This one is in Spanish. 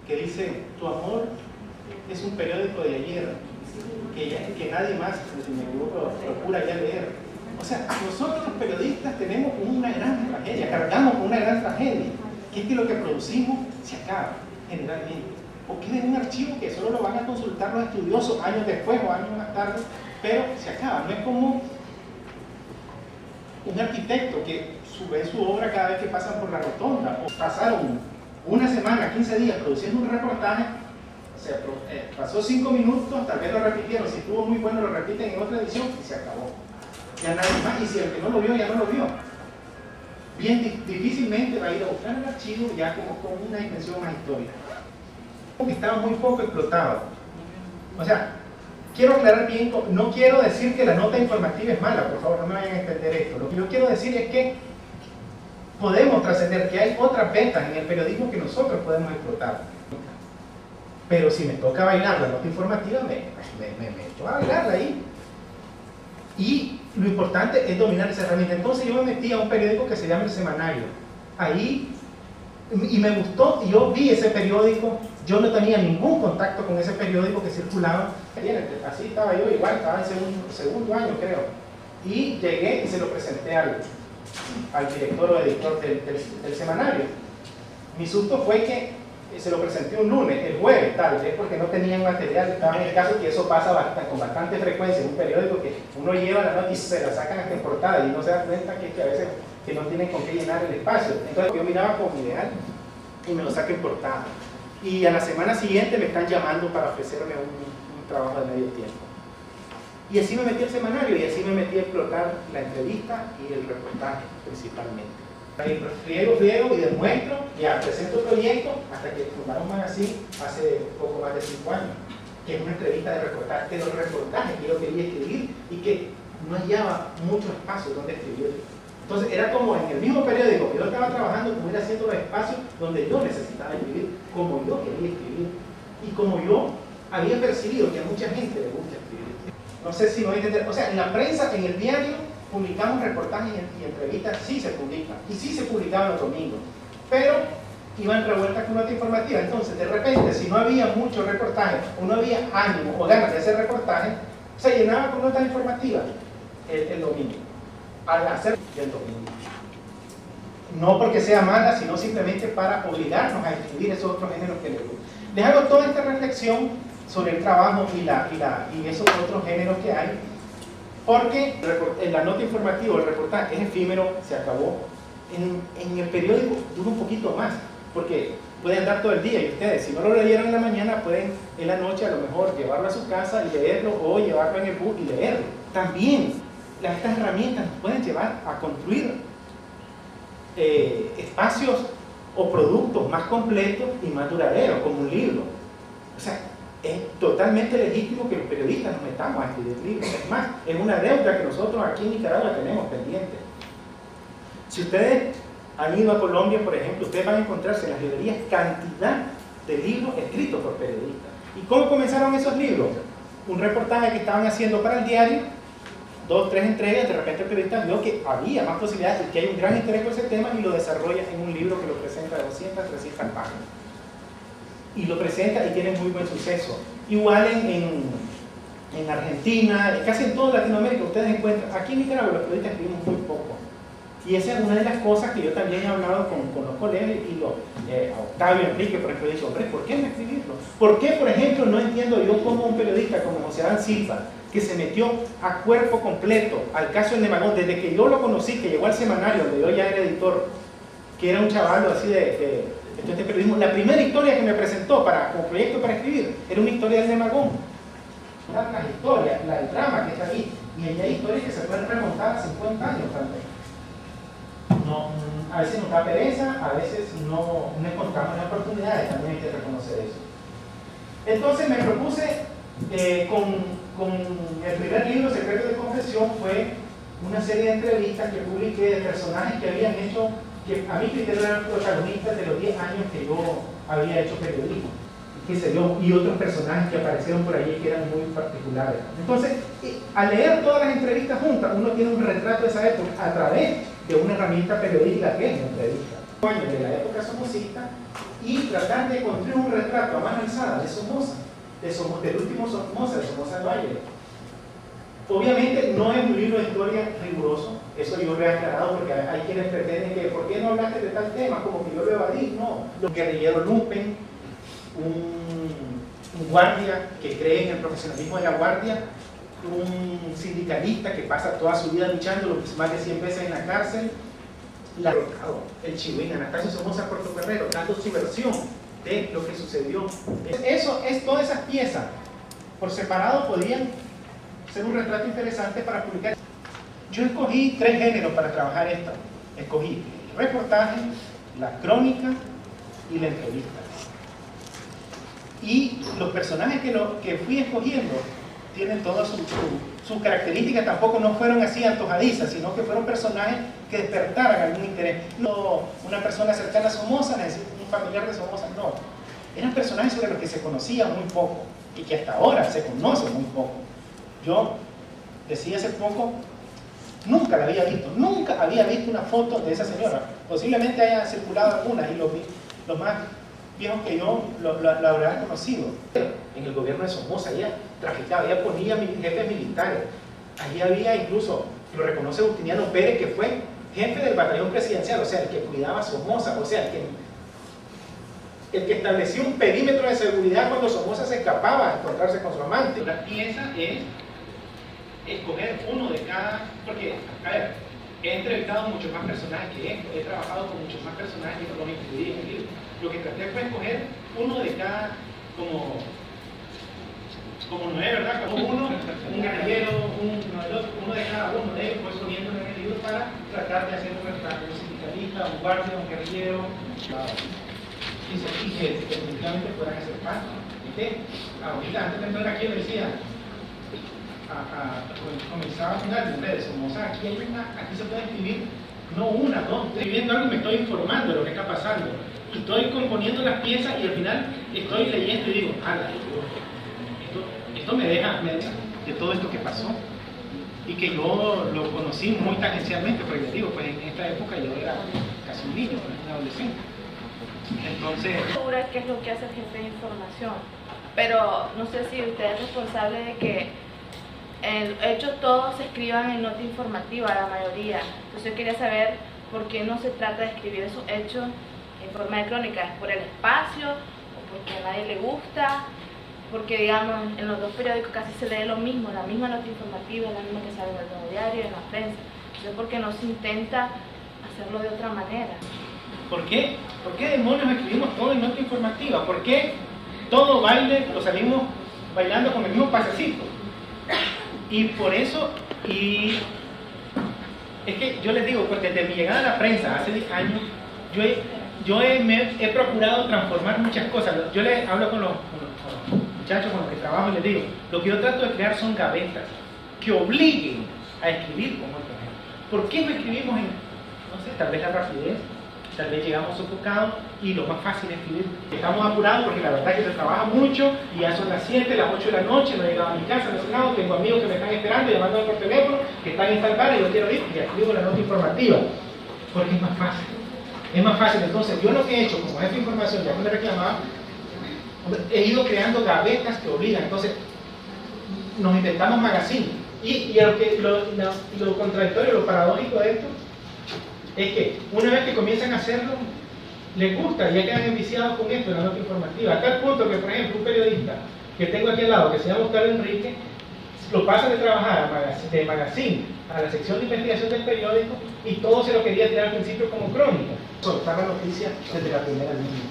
que dice: tu amor es un periódico de ayer, que nadie más, si me equivoco, procura ya leer. O sea, nosotros los periodistas tenemos una gran tragedia, cargamos con una gran tragedia, que es que lo que producimos se acaba, generalmente. O queda en un archivo que solo lo van a consultar los estudiosos años después o años más tarde, pero se acaba. No es como un arquitecto que ve su obra cada vez que pasan por la rotonda, o pasaron una semana, 15 días produciendo un reportaje, pasó 5 minutos, tal vez lo repitieron, si estuvo muy bueno lo repiten en otra edición y se acabó. Ya nadie más, y si el que no lo vio ya no lo vio. Bien difícilmente va a ir a buscar el archivo ya como con una dimensión más histórica. Porque estaba muy poco explotado. O sea, quiero aclarar bien, no quiero decir que la nota informativa es mala, por favor, no me vayan a entender esto. Lo que yo quiero decir es que podemos trascender, que hay otras vetas en el periodismo que nosotros podemos explotar. Pero si me toca bailar la nota informativa, me echo a bailarla ahí. Y lo importante es dominar esa herramienta. Entonces yo me metí a un periódico que se llama El Semanario. Ahí, y me gustó, y yo vi ese periódico. Yo no tenía ningún contacto con ese periódico que circulaba. Así estaba yo, igual, estaba en segundo año, creo. Y llegué y se lo presenté al director o editor del semanario. Mi susto fue que se lo presenté un lunes, el jueves, tal vez porque no tenían material. Estaba en el caso que eso pasa con bastante frecuencia en un periódico, que uno lleva la nota y se la sacan hasta en portada y no se da cuenta que a veces que no tienen con qué llenar el espacio. Entonces yo miraba como ideal y me lo saqué en portada. Y a la semana siguiente me están llamando para ofrecerme un trabajo de medio tiempo. Y así me metí al semanario y así me metí a explotar la entrevista y el reportaje principalmente. Ahí friego y demuestro, ya presento el proyecto hasta que fundamos Magazine hace poco más de 5 años, que es una entrevista de reportaje, de los reportajes que yo quería escribir y que no hallaba mucho espacio donde escribir. Entonces era como en el mismo periódico que yo estaba trabajando, como ir haciendo los espacios donde yo necesitaba escribir, como yo quería escribir y como yo había percibido que a mucha gente le gusta escribir. No sé si me voy a entender. O sea, en la prensa, en el diario, publicamos reportajes y entrevistas, sí se publican, y sí se publicaban los domingos, pero iban revueltas con nota informativa. Entonces, de repente, si no había mucho reportaje, o no había ánimo o ganas de hacer reportaje, se llenaba con notas informativas el domingo, al hacer el domingo. No porque sea mala, sino simplemente para obligarnos a escribir esos otros géneros que les gustan. Les hago toda esta reflexión sobre el trabajo y esos otros géneros que hay, porque en la nota informativa, el reportaje es efímero, se acabó. En el periódico dura un poquito más, porque pueden dar todo el día y ustedes, si no lo leyeron en la mañana, pueden en la noche a lo mejor llevarlo a su casa y leerlo, o llevarlo en el bus y leerlo. También estas herramientas nos pueden llevar a construir espacios o productos más completos y más duraderos, como un libro. O sea, es totalmente legítimo que los periodistas nos metamos a escribir libros. Es más, es una deuda que nosotros aquí en Nicaragua tenemos pendiente. Si ustedes han ido a Colombia, por ejemplo, ustedes van a encontrarse en las librerías cantidad de libros escritos por periodistas. ¿Y cómo comenzaron esos libros? Un reportaje que estaban haciendo para el diario, 2 o 3 entregas, de repente el periodista vio que había más posibilidades, que hay un gran interés por ese tema y lo desarrolla en un libro que lo presenta de 200 a 300 páginas. Y lo presenta y tiene muy buen suceso. Igual en Argentina, casi en toda Latinoamérica ustedes encuentran. Aquí en Nicaragua los periodistas escribimos muy poco. Y esa es una de las cosas que yo también he hablado con los colegas y a Octavio Enrique, por ejemplo, he dicho, hombre, ¿por qué no escribirlo? ¿Por qué, por ejemplo, no entiendo yo cómo un periodista como José Adán Silva, que se metió a cuerpo completo al caso del Nemagón, desde que yo lo conocí, que llegó al semanario, donde yo ya era editor, que era un chaval así de este periodismo, la primera historia que me presentó como proyecto para escribir era una historia del Nemagón. Las historias, el drama que está ahí, y hay historias que se pueden remontar a 50 años también. No, a veces nos da pereza, a veces no encontramos las oportunidades, también hay que reconocer eso. Entonces me propuse, con el primer libro, Secretos de Confesión, fue una serie de entrevistas que publiqué de personajes que habían hecho, que a mi criterio eran protagonistas de los 10 años que yo había hecho periodismo, y otros personajes que aparecieron por allí que eran muy particulares. Entonces, al leer todas las entrevistas juntas, uno tiene un retrato de esa época a través de una herramienta periodística que es la entrevista. años de la época somocista y tratar de construir un retrato a mano alzada de Somoza, del último Somoza, de Somoza de Valle. Obviamente no es un libro de historia riguroso, eso yo lo he aclarado porque hay quienes pretenden que ¿por qué no hablaste de tal tema? Como que yo lo evadí. No, los guerrilleros lumpen, un guardia que cree en el profesionalismo de la guardia, un sindicalista que pasa toda su vida luchando, más de 100 veces en la cárcel, el Chihuín, Anastasio Somoza Portocarrero, dando su versión de lo que sucedió. Eso es, todas esas piezas por separado podrían ser un retrato interesante para publicar. Yo escogí 3 géneros para trabajar esto. Escogí el reportaje, la crónica y la entrevista. Y los personajes que fui escogiendo tienen todas sus características, tampoco no fueron así antojadizas, sino que fueron personajes que despertaran algún interés. No una persona cercana a Somoza, un familiar de Somoza, no. Eran personajes sobre los que se conocía muy poco y que hasta ahora se conoce muy poco. Yo decía hace poco, nunca la había visto, nunca había visto una foto de esa señora. Posiblemente haya circulado algunas y los más viejos que yo la habrán conocido. En el gobierno de Somoza ella traficaba, ella ponía jefes militares. Allí había incluso, lo reconoce Justiniano Pérez, que fue jefe del batallón presidencial, o sea, el que cuidaba a Somoza, o sea, el que estableció un perímetro de seguridad cuando Somoza se escapaba a encontrarse con su amante. La pieza es escoger uno de cada, porque, a ver, he entrevistado muchos más personajes que esto, he trabajado con muchos más personajes que no los incluí en el libro. Lo que traté fue escoger uno de cada, como 9, ¿verdad? Como un guerrillero, uno de cada uno de ellos, pues poniéndolo en el libro para tratar de hacer un retrato, un sindicalista, un guardia, un guerrillero, y que definitivamente puedan hacer parte. Ahorita, antes de entrar aquí, le decía, comenzaba a final de Somoza, aquí se puede escribir, no una, dos, estoy viendo algo y me estoy informando de lo que está pasando. Y estoy componiendo las piezas y al final estoy leyendo y digo, esto me deja de todo esto que pasó y que yo lo conocí muy tangencialmente, porque les digo, pues en esta época yo era casi un niño, un adolescente. Entonces, segura qué es lo que hace el jefe de información, pero no sé si usted es responsable de que hechos todos se escriban en nota informativa, la mayoría. Entonces yo quería saber por qué no se trata de escribir esos hechos en forma de crónica. ¿Es por el espacio o porque a nadie le gusta? Porque digamos, en los dos periódicos casi se lee lo mismo, la misma nota informativa, la misma que sale en el Nuevo Diario y en la prensa. Entonces, ¿por qué no se intenta hacerlo de otra manera? ¿Por qué demonios escribimos todo en nota informativa? ¿Por qué todo baile lo salimos bailando con el mismo pasecito? Y por eso, y es que yo les digo, pues desde mi llegada a la prensa hace 10 años, yo he procurado transformar muchas cosas. Yo les hablo con los muchachos con los que trabajo y les digo, lo que yo trato de crear son gavetas que obliguen a escribir como el ejemplo. ¿Por qué no escribimos en, no sé, tal vez la rapidez? Tal vez llegamos sofocados y lo más fácil es escribir. Estamos apurados porque la verdad es que se trabaja mucho y ya son las 7, las 8 de la noche, no he llegado a mi casa, no he cenado, tengo amigos que me están esperando, llamándome por teléfono, que están en tal bar y yo quiero ir y escribo la nota informativa. Porque es más fácil. Es más fácil. Entonces, yo lo que he hecho como jefe de información, ya que me reclamaba, he ido creando gavetas que obligan. Entonces, nos inventamos magazine. Y lo contradictorio, lo paradójico de esto, es que una vez que comienzan a hacerlo, les gusta y ya quedan enviciados con esto, la nota informativa. A tal punto que, por ejemplo, un periodista que tengo aquí al lado, que se llama Oscar Enrique, lo pasa de trabajar de magazine a la sección de investigación del periódico y todo se lo quería tirar al principio como crónica. Soltar la noticia desde la primera línea.